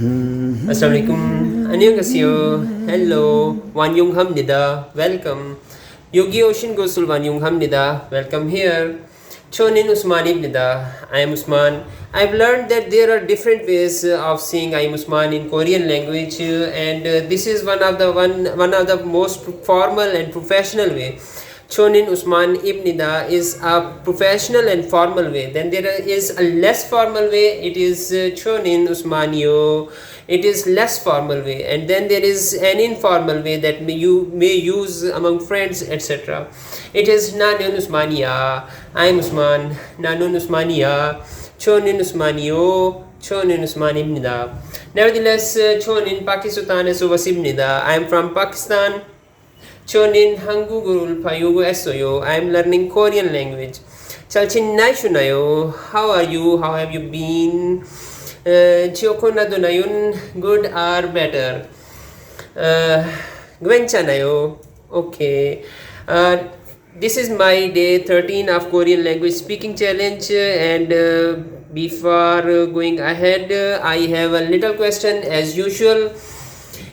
Assalamualaikum. 안녕하세요. Hello. 완용합니다. Welcome. 여기 오신 것을 완용합니다. Welcome here. 저는 우스만입니다. I am Usman. I've learned that there are different ways of saying I am Usman in Korean language, and this is one of the most formal and professional way. Chonin Usman Ibnida is a professional and formal way. Then there is a less formal way. It is Chonin Usmanio. It is less formal way. And then there is an informal way that you may use among friends, etc. It is Nanun Usmania. I'm Usman. Nanun Usmania. Chonin Usmanio. Chonin Usman Ibnida. Nevertheless, Chonin Pakistan is Ibnida. I am from Pakistan. Chonin Hangugurul Payugo Esoyo. I am learning Korean language. Chalchin Naishunayo. How are you? How have you been? Chiokona Donayun, good or better? Gwenchanayo. Okay. This is my day 13 of Korean language speaking challenge, and before going ahead, I have a little question as usual.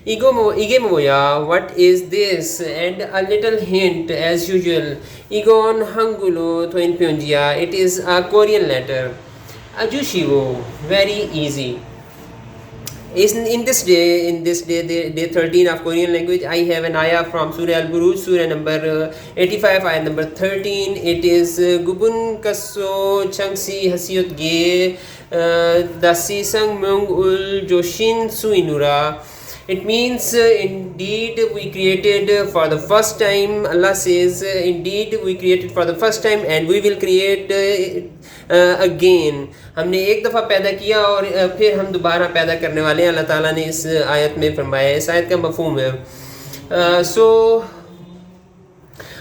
Igemoya, what is this? And a little hint as usual. Igon Hangulo Twain Pyonjia. It is a Korean letter. Ajushiwo, very easy. In this day, day 13 of Korean language, I have an ayah from Surah Al-Buruj, Surah number 85, ayah number 13. It is Gubun Kaso Changsi Hasiot Ge Dasi Sang Mung Ul Joshin Suinura. It means indeed we created for the first time. Allah says indeed we created for the first time and we will create again. हमने एक दफ़ा पैदा किया और फिर हम दोबारा पैदा करने वाले हैं. अल्लाह ताला ने इस आयत में फरमाया. इस आयत का मफ़हूम है. So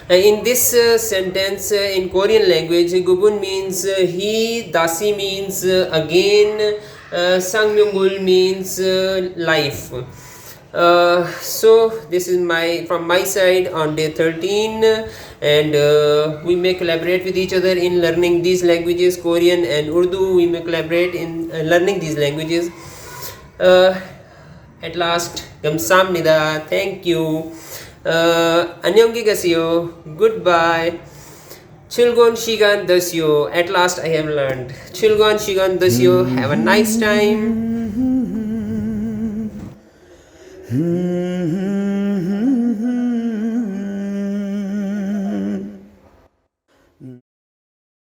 in this sentence in Korean language, Gubun means he, Dasi means again, Sangmyungul means life. So this is from my side on day 13, and we may collaborate with each other in learning these languages, Korean and Urdu. We may collaborate in learning these languages. At last, Gamsamnida, thank you. Annyeonggi gasyo, goodbye. Chilgon Shigan Dasyo, at last I have learned. Chilgon Shigan Dasyo, have a nice time.